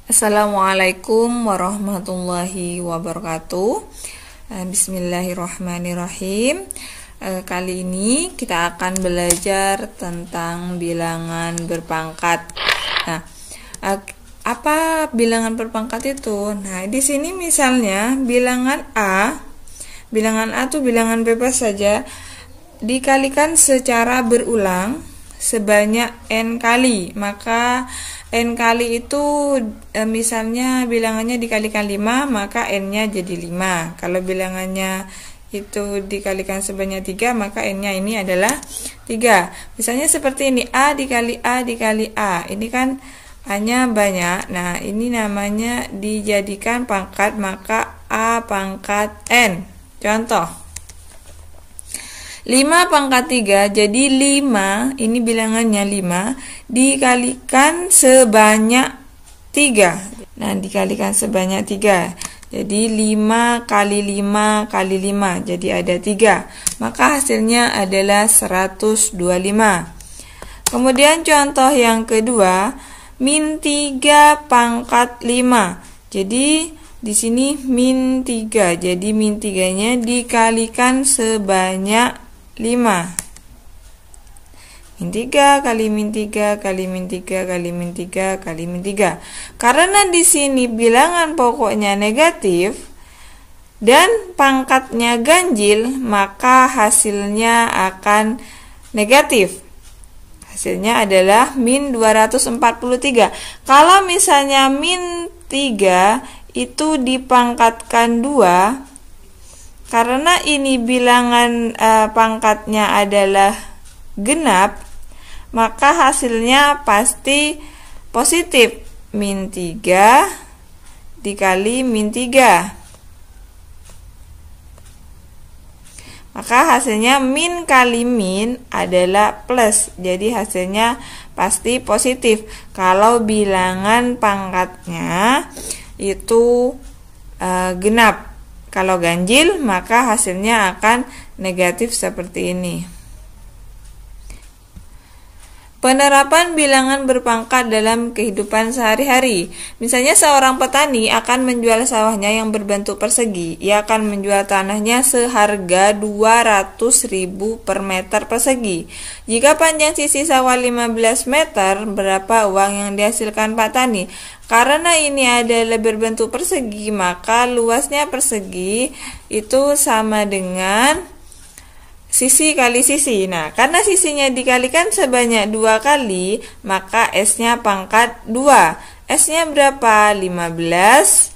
Assalamualaikum warahmatullahi wabarakatuh. Bismillahirrahmanirrahim. Kali ini kita akan belajar tentang bilangan berpangkat. Nah, apa bilangan berpangkat itu? Nah, di sini misalnya bilangan A itu bilangan bebas saja dikalikan secara berulang sebanyak n kali. Maka n kali itu misalnya bilangannya dikalikan 5, maka n-nya jadi 5. Kalau bilangannya itu dikalikan sebanyak 3, maka n-nya ini adalah 3. Misalnya seperti ini, A dikali A dikali A. Ini kan A-nya banyak. Nah, ini namanya dijadikan pangkat, maka A pangkat n. Contoh 5 pangkat 3, jadi 5, ini bilangannya 5, dikalikan sebanyak 3. Nah, dikalikan sebanyak 3. Jadi 5 kali 5 kali 5, jadi ada 3. Maka hasilnya adalah 125. Kemudian contoh yang kedua, min 3 pangkat 5. Jadi di sini min 3, jadi min 3-nya dikalikan sebanyak 5. Min 3 kali min 3 kali min 3 kali min 3 kali min 3. Karena di sini bilangan pokoknya negatif dan pangkatnya ganjil, maka hasilnya akan negatif. Hasilnya adalah min 243. Kalau misalnya min 3 itu dipangkatkan 2, karena ini bilangan pangkatnya adalah genap, maka hasilnya pasti positif. Min 3 dikali min 3. Maka hasilnya min kali min adalah plus. Jadi hasilnya pasti positif. Kalau bilangan pangkatnya itu genap. Kalau ganjil, maka hasilnya akan negatif seperti ini. Penerapan bilangan berpangkat dalam kehidupan sehari-hari. Misalnya seorang petani akan menjual sawahnya yang berbentuk persegi. Ia akan menjual tanahnya seharga 200.000 per meter persegi. Jika panjang sisi sawah 15 meter, berapa uang yang dihasilkan Pak Tani? Karena ini adalah berbentuk persegi, maka luasnya persegi itu sama dengan sisi kali sisi. Nah, karena sisinya dikalikan sebanyak 2 kali, maka S-nya pangkat 2. S-nya berapa? 15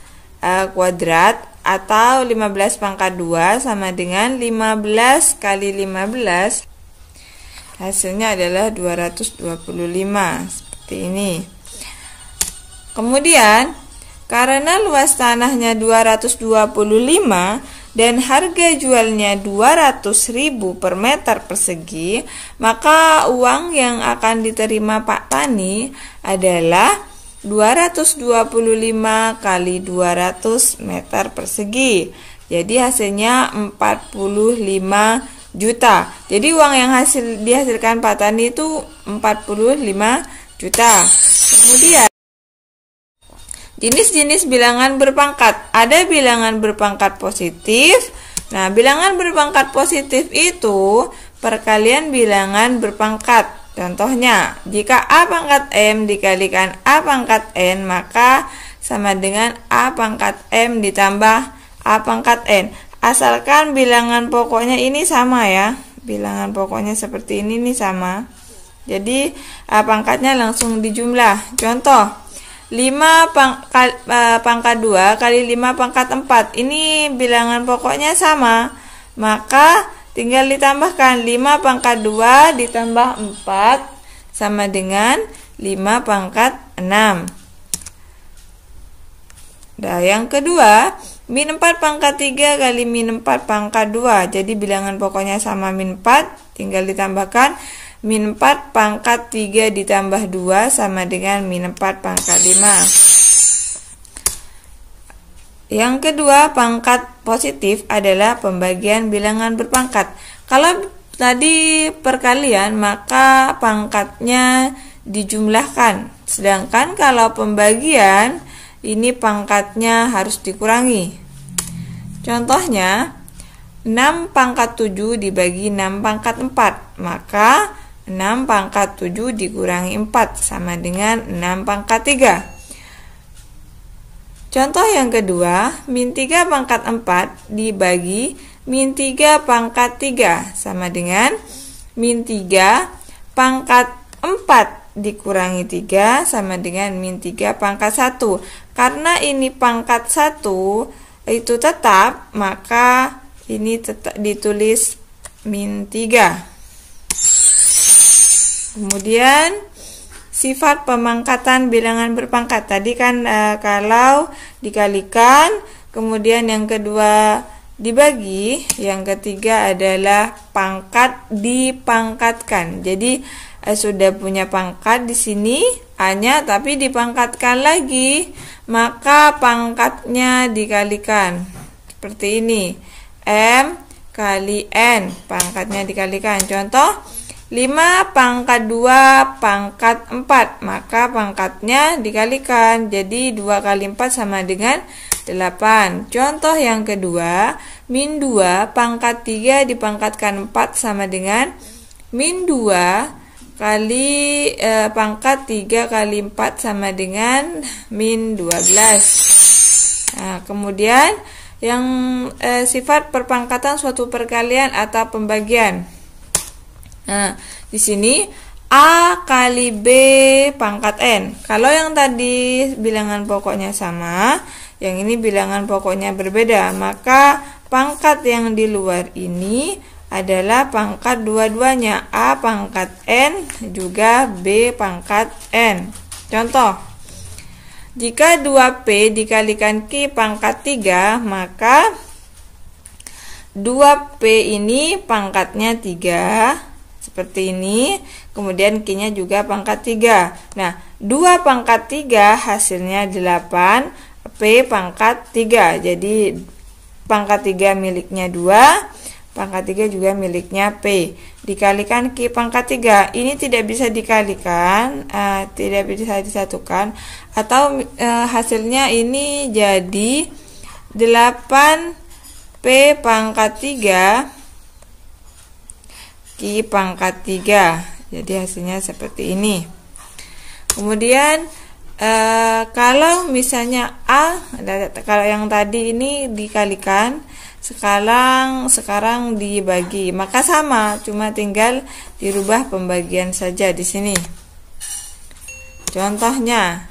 kuadrat atau 15 pangkat 2 sama dengan 15 kali 15. Hasilnya adalah 225. Seperti ini. Kemudian, karena luas tanahnya 225 dan harga jualnya 200.000 per meter persegi, maka uang yang akan diterima Pak Tani adalah 225 kali 200 meter persegi. Jadi hasilnya 45 juta. Jadi uang yang dihasilkan Pak Tani itu 45 juta. Kemudian jenis-jenis bilangan berpangkat. Ada bilangan berpangkat positif. Nah, bilangan berpangkat positif itu perkalian bilangan berpangkat. Contohnya, jika A pangkat M dikalikan A pangkat N, maka sama dengan A pangkat M ditambah A pangkat N. Asalkan bilangan pokoknya ini sama ya. Bilangan pokoknya seperti ini nih sama. Jadi, A pangkatnya langsung dijumlah. Contoh, 5 pangkat 2 kali 5 pangkat 4. Ini bilangan pokoknya sama. Maka tinggal ditambahkan 5 pangkat 2 ditambah 4 sama dengan 5 pangkat 6. Nah, yang kedua, min 4 pangkat 3 kali min 4 pangkat 2. Jadi bilangan pokoknya sama min 4, tinggal ditambahkan min 4 pangkat 3 ditambah 2 sama dengan min 4 pangkat 5. Yang kedua, pangkat positif adalah pembagian bilangan berpangkat. Kalau tadi perkalian, maka pangkatnya dijumlahkan. Sedangkan kalau pembagian, ini pangkatnya harus dikurangi. Contohnya, 6 pangkat 7 dibagi 6 pangkat 4, maka 6 pangkat 7 dikurangi 4 sama dengan 6 pangkat 3. Contoh yang kedua, min 3 pangkat 4 dibagi min 3 pangkat 3 sama dengan min 3 pangkat 4 dikurangi 3 sama dengan min 3 pangkat 1. Karena ini pangkat 1 itu tetap, maka ini tetap ditulis min 3. Kemudian sifat pemangkatan bilangan berpangkat. Tadi kan kalau dikalikan, kemudian yang kedua dibagi, yang ketiga adalah pangkat dipangkatkan. Jadi sudah punya pangkat di sini A-nya, tapi dipangkatkan lagi, maka pangkatnya dikalikan. Seperti ini. M kali N, pangkatnya dikalikan. Contoh, 5 pangkat 2 pangkat 4, maka pangkatnya dikalikan. Jadi 2 kali 4 sama dengan 8. Contoh yang kedua, min 2 pangkat 3 dipangkatkan 4 sama dengan min 2 kali pangkat 3 kali 4 sama dengan min 12. Nah, kemudian yang sifat perpangkatan suatu perkalian atau pembagian. Nah, di sini A kali B pangkat N. Kalau yang tadi bilangan pokoknya sama, yang ini bilangan pokoknya berbeda, maka pangkat yang di luar ini adalah pangkat dua-duanya, A pangkat N juga B pangkat N. Contoh, jika 2P dikalikan Q pangkat 3, maka 2P ini pangkatnya 3, seperti ini, kemudian Q-nya juga pangkat 3. Nah, 2 pangkat 3 hasilnya 8, P pangkat 3. Jadi pangkat 3 miliknya 2, pangkat 3 juga miliknya P. Dikalikan Q pangkat 3. Ini tidak bisa dikalikan, tidak bisa disatukan, atau hasilnya ini jadi 8P pangkat 3 Q pangkat 3. Jadi hasilnya seperti ini. Kemudian kalau misalnya A, kalau yang tadi ini dikalikan, sekarang dibagi, maka sama, cuma tinggal dirubah pembagian saja di sini. Contohnya,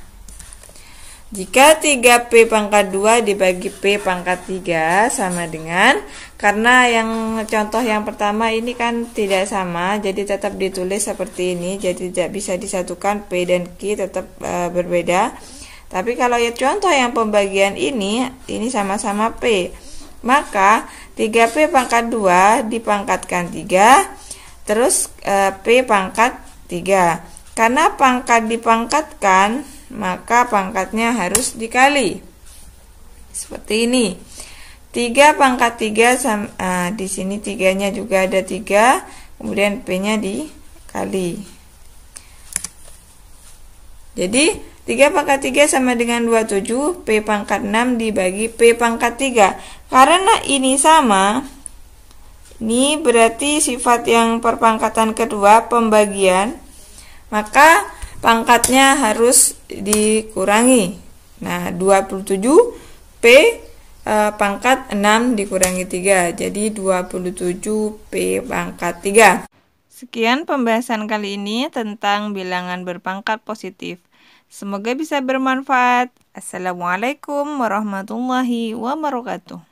jika 3P pangkat 2 dibagi P pangkat 3 sama dengan, karena yang contoh yang pertama ini kan tidak sama, jadi tetap ditulis seperti ini, jadi tidak bisa disatukan, P dan Q tetap berbeda. Tapi kalau ya contoh yang pembagian ini sama-sama P, maka 3P pangkat 2 dipangkatkan 3, terus P pangkat 3. Karena pangkat dipangkatkan, maka pangkatnya harus dikali. Seperti ini. 3 pangkat 3 di sini 3-nya juga ada 3, kemudian P-nya dikali. Jadi 3 pangkat 3 sama dengan 27, P pangkat 6 dibagi P pangkat 3. Karena ini sama, ini berarti sifat yang perpangkatan kedua, pembagian, maka pangkatnya harus dikurangi. Nah, 27 P pangkat 6 dikurangi 3, jadi 27 P pangkat 3. Sekian pembahasan kali ini tentang bilangan berpangkat positif. Semoga bisa bermanfaat. Assalamualaikum warahmatullahi wabarakatuh.